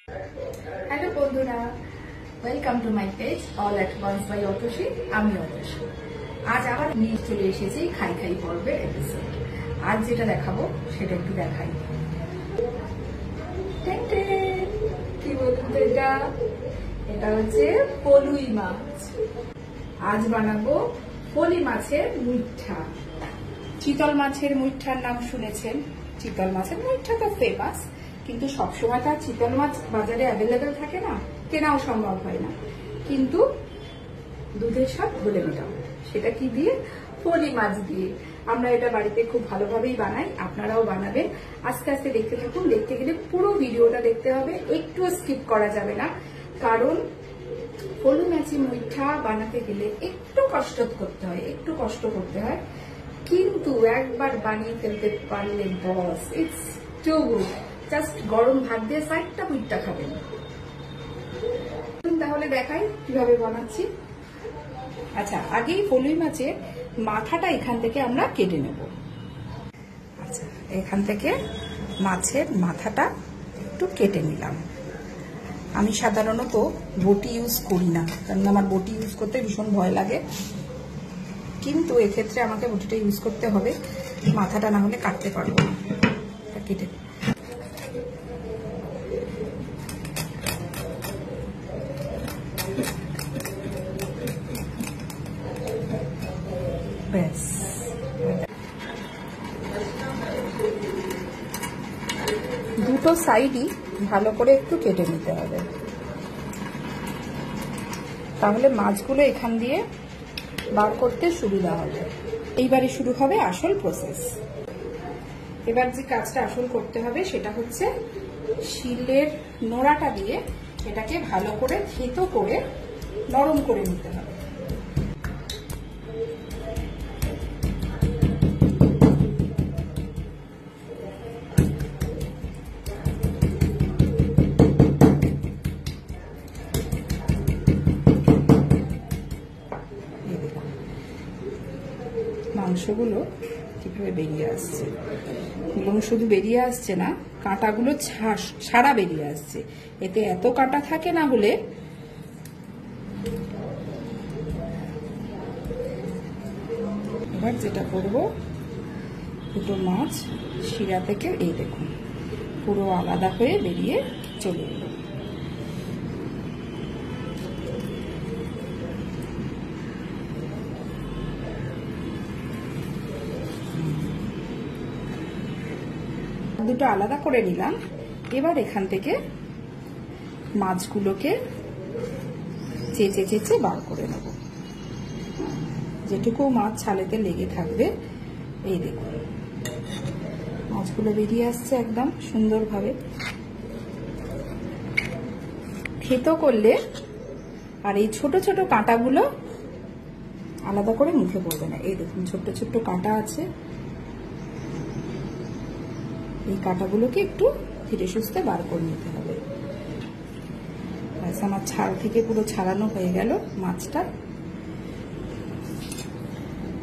Hello বন্ধুরা, welcome to my page all at once by Atasi. আমি অতসী। আজ আবার নিয়ে চলে এসেছি খাই খাই পর্বের এপিসোড। আজ যেটা দেখাবো সেটা একটু দেখাই। কি বলুন তো, এটা হচ্ছে পলুই মাছ। আজ বানাবো পলি মাছের মুইঠা। চিতল মাছের মুইঠার নাম শুনেছেন। চিতল মাছের মুইঠা তো ফেমাস, কিন্তু সবসময় তার চিতল মাছ বাজারে অ্যাভেলেবেল থাকে না, কেনাও সম্ভব হয় না। কিন্তু দুধের স্বাদ ভুলে মেটাও, সেটা কি দিয়ে? পলি মাছ দিয়ে। আমরা এটা বাড়িতে খুব ভালোভাবেই বানাই, আপনারাও বানাবেন। আস্তে আস্তে দেখতে থাকুন। দেখতে গেলে পুরো ভিডিওটা দেখতে হবে, একটু স্কিপ করা যাবে না, কারণ পলি মাছের মুইঠা বানাতে গেলে একটু কষ্ট করতে হয়, কিন্তু একবার বানিয়ে ফেলতে পারলে বস, ইটস টু গুড। জাস্ট গরম ভাত দিয়ে 4টা মুইঠা খাবেন। তাহলে দেখাই কিভাবে বানাচ্ছি। আচ্ছা, আগেই পলি মাছের মাথাটা এখান থেকে আমরা কেটে নেব। আচ্ছা, এখান থেকে মাছের মাথাটা একটু কেটে নিলাম। আমি সাধারণত বটি ইউজ করি না, কারণ আমার বটি ইউজ করতে ভীষণ ভয় লাগে, কিন্তু এক্ষেত্রে আমাকে বটিটা ইউজ করতে হবে, মাথাটা না হলে কাটতে পারবো না। কেটে ব্যাস, দুটো সাইডই ভালো করে একটু কেটে নিতে হবে, তাহলে মাছগুলো এখান দিয়ে বার করতে সুবিধা হবে। এইবারে শুরু হবে আসল প্রসেস। এবার যে কাজটা আসল করতে হবে সেটা হচ্ছে শিলের নোড়াটা দিয়ে এটাকে ভালো করে থেতো করে নরম করে নিতে হবে। মাংসগুলো কিভাবে বেরিয়ে আসছে, এবং শুধু বেরিয়ে আসছে না, কাঁটাগুলো ছাড়া বেরিয়ে আসছে। এতে এত কাঁটা থাকে না বলে এবার যেটা করব, দুটো মাছ শিরা থেকে এই দেখুন পুরো আলাদা হয়ে বেরিয়ে চলে এলো। দুটো আলাদা করে নিলাম। এবার এখান থেকে মাছগুলোকে চেঁচে চেঁচে বার করে নেব। যেটুকু মাছ ছালেতে লেগে থাকবে, এই দেখুন মাছগুলো বেরিয়ে আসছে একদম সুন্দরভাবে। থেতো করলে আর এই ছোট ছোট কাঁটাগুলো আলাদা করে মুখে পড়বে না। এই দেখুন ছোট্ট ছোট্ট কাঁটা আছে, এই কাঁটাগুলোকে একটু ধীরে সুস্থে বার করে নিতে হবে। আমার ছাল থেকে পুরো ছাড়ানো হয়ে গেল মাছটা।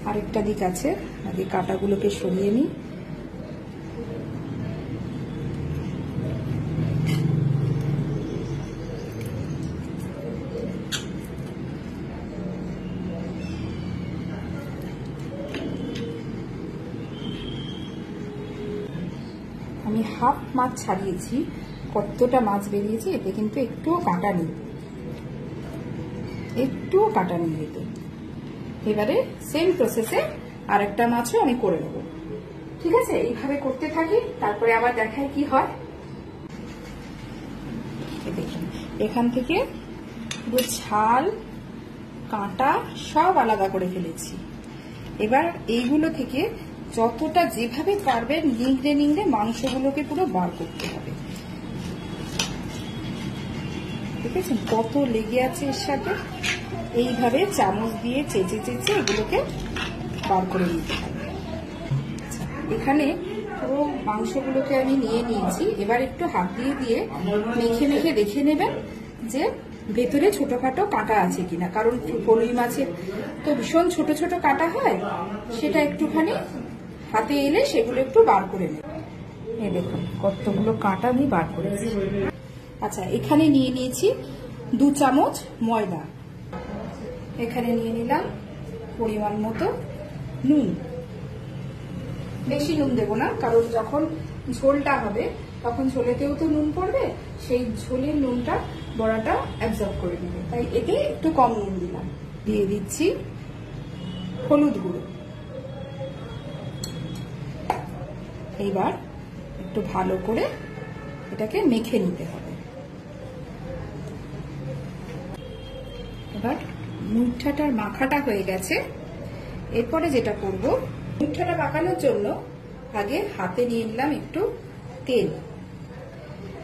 আরেকটা দিক আছে, আগে কাঁটাগুলোকে সরিয়ে নিই। আমি হাফ মাছ ছাড়িয়েছি, কতটা মাছ বেরিয়েছে এতে কিন্তু একটুও কাঁটা নেই, এতে। এবারে সেম প্রসেসে আরেকটা মাছও আমি করে নেব। ঠিক আছে, এইভাবে করতে থাকি, তারপরে আবার দেখাই কি হয়। দেখুন এখান থেকে পুরো ছাল কাঁটা সব আলাদা করে ফেলেছি। এবার এইগুলো থেকে যতটা যেভাবে পারবেন নিংড়ে নিংড়ে মাংসগুলোকে পুরো বার করতে হবে। দেখেছেন কত লেগে আছে এর সাথে। এইভাবে চামচ দিয়ে চেঁচে চেঁচে এগুলোকে বার করে নিতে হবে। এখানে পুরো মাংসগুলোকে আমি নিয়ে নিয়েছি। এবার একটু হাত দিয়ে দিয়ে মেখে মেখে দেখে নেবেন যে ভেতরে ছোটখাটো কাঁটা আছে কিনা, কারণ পলি মাছের তো ভীষণ ছোট ছোট কাঁটা হয়, সেটা একটুখানি হাতে এলে সেগুলো একটু বার করে নেব। এই দেখুন কতগুলো কাঁটা আমি বার করেছি। আচ্ছা, এখানে নিয়ে নিয়েছি 2 চামচ ময়দা, এখানে নিয়ে নিলাম পরিমাণ মতো নুন। বেশি নুন দেবো না, কারণ যখন ঝোলটা হবে তখন ঝোলেতেও তো নুন পড়বে, সেই ঝোলের নুনটা বড়াটা অ্যাবজর্ব করে নেবে, তাই এতে একটু কম নুন দিলাম। দিয়ে দিচ্ছি হলুদ গুঁড়ো। এইবার একটু ভালো করে এটাকে মেখে নিতে হবে। এবার মুঠাটার মাখাটা হয়ে গেছে। এরপরে যেটা করব, মুঠাটা পাকানোর জন্য আগে হাতে নিয়ে নিলাম একটু তেল।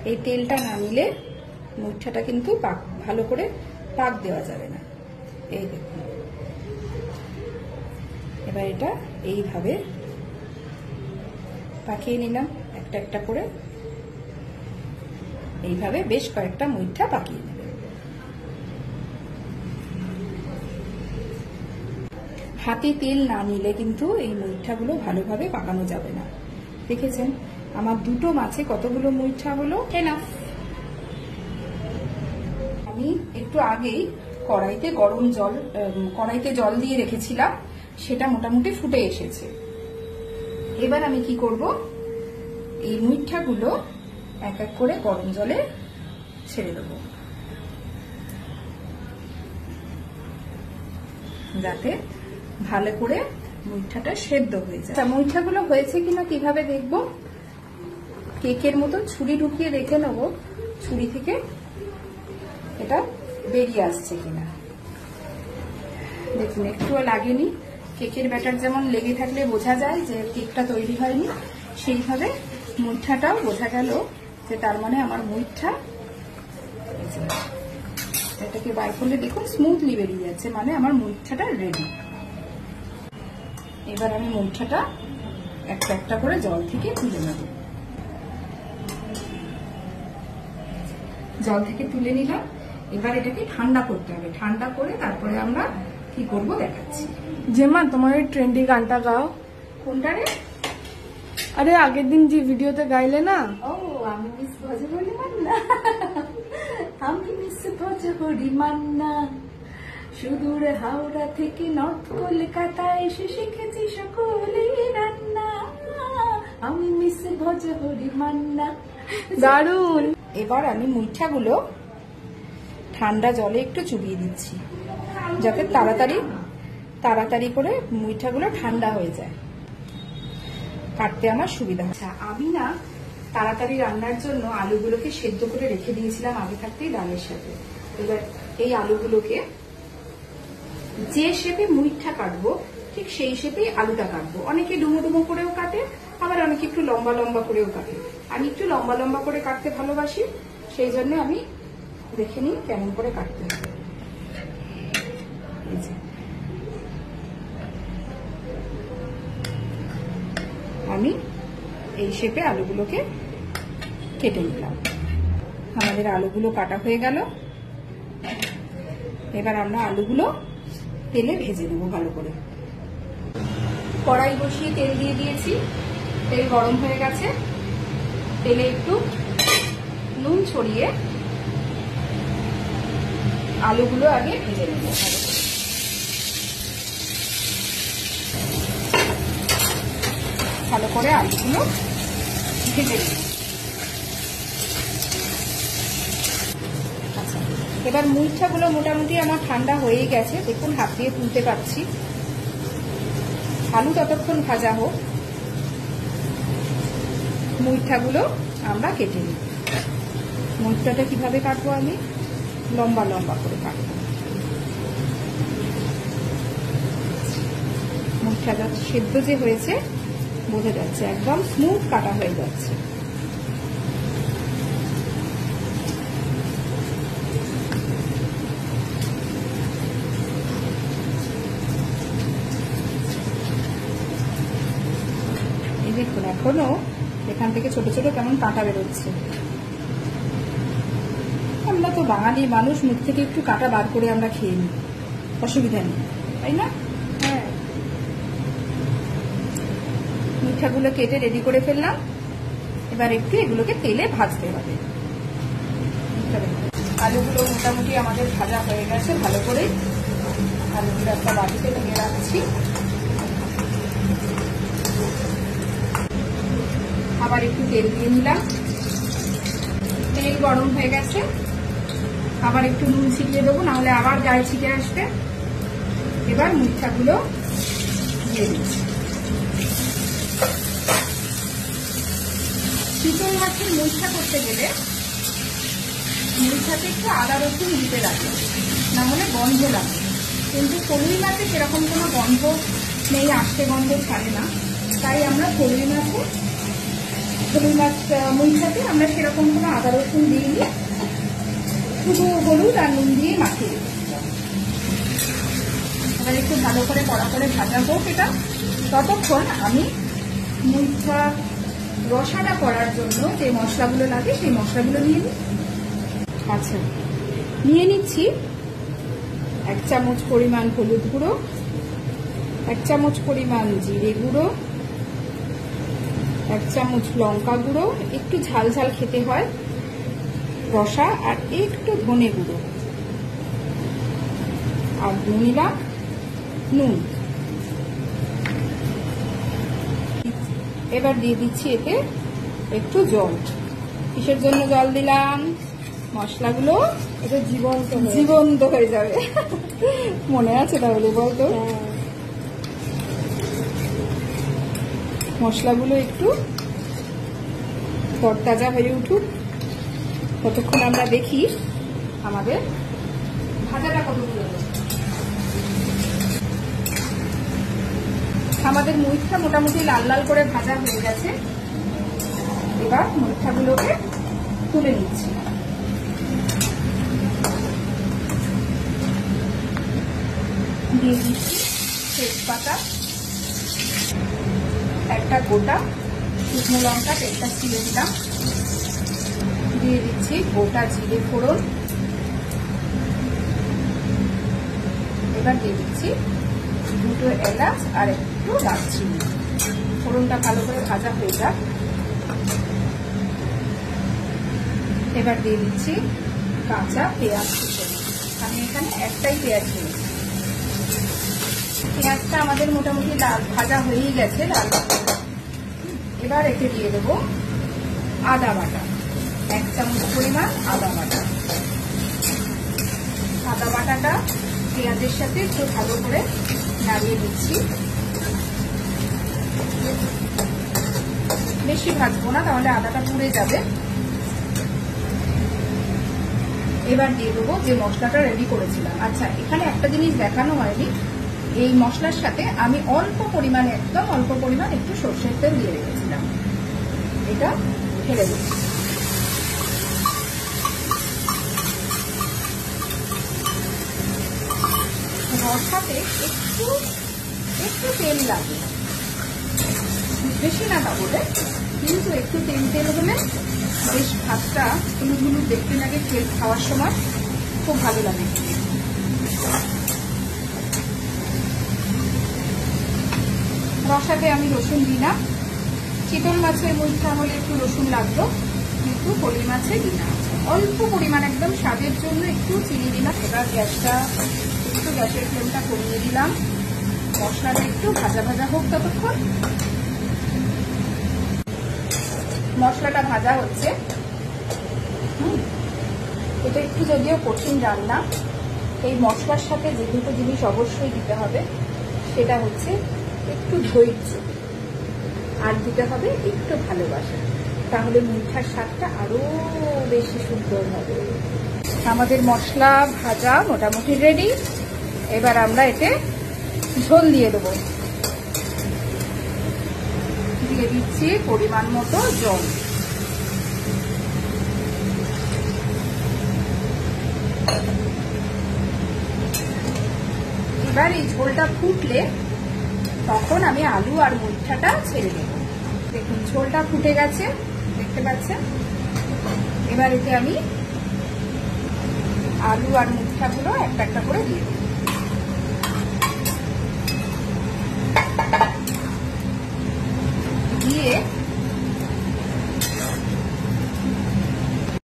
এই তেলটা না নিলে মুঠাটা কিন্তু ভালো করে পাক দেওয়া যাবে না। এই দেখুন, এবার এটা এইভাবে পাকিয়ে নিলাম একটা একটা করে। এইভাবে বেশ কয়েকটা মুঠা পাকিয়ে নেবে। হাতে তেল না নিলে কিন্তু এই মুঠাগুলো ভালোভাবে পাকানো যাবে না। দেখেছেন আমার দুটো মাছে কতগুলো মুঠা হলো। এনাফ। আমি একটু আগেই কড়াইতে জল দিয়ে রেখেছিলাম, সেটা মোটামুটি ফুটে এসেছে। এবার আমি কি করব, এই মুঠাগুলো এক এক করে গরম জলে ছেড়ে দেব, যাতে ভালো করে মুঠাটা সেদ্ধ হয়ে যায়। মুঠাগুলো হয়েছে কিনা কিভাবে দেখবো, কেকের মতো ছুরি ঢুকিয়ে দেখে নেব ছুরি থেকে এটা বেরিয়ে আসছে কিনা। দেখুন একটুও লাগেনি। কেকের ব্যাটার যেমন লেগে থাকলে বোঝা যায় যে কেকটা তৈরি হয়নি, সেইভাবে মুঠাটাও বোঝা গেল যে তার মানে আমার মুঠা, এটাকে বার করলে দেখুন স্মুথলি বেরিয়ে যাচ্ছে, মানে আমার মুঠাটা রেডি। এবার আমি মুঠাটা একটা একটা করে জল থেকে তুলে নেব। জল থেকে তুলে নিলাম। এবার এটাকে ঠান্ডা করতে হবে, ঠান্ডা করে তারপরে আমরা কি করব দেখাচ্ছি। জেমা, তোমার ওই ট্রেন্ডি গানটা গাও। কোনটা রে? আরে আগের দিন যে ভিডিওতে গাইলে না। ও, আমি মিস ভজহরি মান্না, আমি মিস ভজহরি মান্না, সুদূর হাওড়া থেকে নর্থ কলকাতায় এসে শিখেছি সকলে রান্না, আমি মিস ভজহরি মান্না। দারুন। এবার আমি মুঠাগুলো ঠান্ডা জলে একটু চুবিয়ে দিচ্ছি, যাতে তাড়াতাড়ি করে মুঠাগুলো ঠান্ডা হয়ে যায়, কাটতে আমার সুবিধা হয়। আমি না তাড়াতাড়ি রান্নার জন্য আলুগুলোকে সেদ্ধ করে রেখে দিয়েছিলাম আগে থাকতেই ডালের সাথে। এবার এই আলুগুলোকে যে শেপে মুঠা কাটবো ঠিক সেই শেপেই আলুটা কাটবো। অনেকে ডুমো ডুমো করেও কাটে, আবার অনেকে একটু লম্বা লম্বা করেও কাটে। আমি একটু লম্বা লম্বা করে কাটতে ভালোবাসি, সেই জন্য আমি দেখে নিই কেমন করে কাটতে হবে। আমি এই শেপে আলুগুলোকে কেটে নিলাম। আমাদের আলুগুলো কাটা হয়ে গেল। এবার আমরা আলুগুলো তেলে ভেজে নেব ভালো করে। কড়াই বসিয়ে তেল দিয়ে দিয়েছি, তেল গরম হয়ে গেছে। তেলে একটু নুন ছড়িয়ে আলুগুলো আগে ভেজে নেব ভালো করে। ভালো করে আলুগুলো ভেজে নেব। আচ্ছা, এবার মুঠাগুলো মোটামুটি আমার ঠান্ডা হয়ে গেছে, দেখুন হাত দিয়ে তুলতে পারছি। আলু ততক্ষণ ভাজা হোক, মুঠাগুলো আমরা কেটে নিই। মুঠাটা কিভাবে কাটবো, আমি লম্বা লম্বা করে কাটবো। মুঠাটা সেদ্ধ যে হয়েছে বোঝা যাচ্ছে, একদম স্মুথ কাটা হয়ে যাচ্ছে। এই দেখুন এখনো এখান থেকে ছোট ছোট কেমন কাঁটা বেরোচ্ছে। আমরা তো বাঙালি মানুষ, মুখ থেকে একটু কাঁটা বার করে আমরা খেয়ে নিই, অসুবিধা নেই, তাই না? হ্যাঁ, মুঠাগুলো কেটে রেডি করে ফেললাম। এবার একটু এগুলোকে তেলে ভাজতে হবে। আলুগুলো মোটামুটি আমাদের ভাজা হয়ে গেছে ভালো করে। আলুগুলো একটা বাটিতে নিয়ে রাখছি। আবার একটু তেল দিয়ে নিলাম। তেল গরম হয়ে গেছে, আবার একটু নুন ছিটিয়ে দেবো, নাহলে আবার গায়ে ছিটে আসবে। এবার মুইঠাগুলো দিয়ে দিচ্ছি। চিতল মাছের মুইঠা করতে গেলে মুইঠাতে একটু আদা রসুন দিতে লাগে, না হলে গন্ধ লাগে। কিন্তু ফলুই মাছে সেরকম কোনো গন্ধ নেই, আষ্টে গন্ধ ছাড়ে না। তাই আমরা ফলুই মাছ মুইঠাতে আমরা সেরকম কোনো আদা রসুন দিইনি, শুধু হলুদ আর নুন দিয়ে মাখিয়ে দিই। এবার একটু ভালো করে কড়া করে ভাজা হোক এটা, ততক্ষণ আমি মুইঠা রসাটা করার জন্য যে মশলাগুলো লাগে সেই মশলাগুলো নিয়ে নিই। আচ্ছা, নিয়ে নিচ্ছি 1 চামচ পরিমাণ হলুদ গুঁড়ো, 1 চামচ পরিমাণ জিরে গুঁড়ো, 1 চামচ লঙ্কা গুঁড়ো, একটু ঝাল ঝাল খেতে হয় রসা, আর একটু ধনে গুঁড়ো, আর দিয়ে নিলাম নুন। এবার দিয়ে দিচ্ছি এতে একটু জল। কিসের জন্য জল দিলাম? মশলাগুলো এটা জীবন্ত হয়ে যাবে। মনে আছে তাহলে বলতো? মশলাগুলো একটু তরতাজা হয়ে উঠুক, ততক্ষণ আমরা দেখি আমাদের ভাজাটা কতগুলো। আমাদের মুইঠা মোটামুটি লাল লাল করে ভাজা হয়ে গেছে। এবার মুইঠাগুলোকে তুলে নিচ্ছি। দিয়ে দিচ্ছি তেজপাতা, একটা গোটা শুকনো লঙ্কা তেলটা ছিলে দিলাম, দিয়ে দিচ্ছি গোটা জিরে ফোড়ন, এবার দিয়ে দিচ্ছি 2 এলাচ আর একটু দারচিনি। ফোড়নটা ভালো করে ভাজা হয়ে যাক। এবার দিয়ে দিচ্ছি কাঁচা পেঁয়াজ কুচি। আমি এখানে একটাই পেঁয়াজ নিয়েছি। পেঁয়াজটা আমাদের মোটামুটি লাল ভাজা হয়েই গেছে লাল। এবার এতে দিয়ে দেবো আদা বাটা, 1 চামচ পরিমাণ আদা বাটা। আদা বাটাটা পেঁয়াজের সাথে একটু ভালো করে নাড়িয়ে দিচ্ছি। বেশি ভাজবো না, তাহলে আদাটা পুড়ে যাবে। এবার দিয়ে দেবো যে মশলাটা রেডি করেছিলাম। আচ্ছা, এখানে একটা জিনিস দেখানো হয়নি, এই মশলার সাথে আমি অল্প পরিমাণে, একদম অল্প পরিমাণ একটু সরষের তেল দিয়ে রেখেছিলাম। এটা ঢেলে দিচ্ছি। রসাতে একটু একটু তেল লাগে, বেশি না তাহলে, কিন্তু একটু তেল তেল হলে বেশ ভাতটা হলুদ দেখতে লাগে, তেল খাওয়ার সময় খুব ভালো লাগে। রসাতে আমি রসুন দিই না। চিতল মাছের মুইঠা হলে একটু রসুন লাগতো, কিন্তু ফলুই মাছে দিই না। অল্প পরিমাণ একদম স্বাদের জন্য একটু চিনি দিলাম। এবার গ্যাসের ফ্লেমটা কমিয়ে দিলাম। মশলাটা একটু ভাজা ভাজা হোক ততক্ষণ। মশলাটা ভাজা হচ্ছে। এটা একটু যদিও কঠিন রান্না, এই মশলার সাথে যে দুটো জিনিস অবশ্যই দিতে হবে, সেটা হচ্ছে একটু ধৈর্য আর দিতে হবে একটু ভালোবাসা, তাহলে মুইঠার স্বাদটা আরো বেশি সুন্দর হবে। আমাদের মশলা ভাজা মোটামুটি রেডি। এবার আমরা এতে ঝোল দিয়ে দেবো। দিয়ে দিচ্ছি পরিমাণ মতো জল। এবার এই ঝোলটা ফুটলে তখন আমি আলু আর মুইঠাটা ছেড়ে দেব। দেখুন ঝোলটা ফুটে গেছে, দেখতে পাচ্ছেন। এবার এতে আমি আলু আর মুইঠাগুলো একটা একটা করে দিয়ে দেব। দিয়ে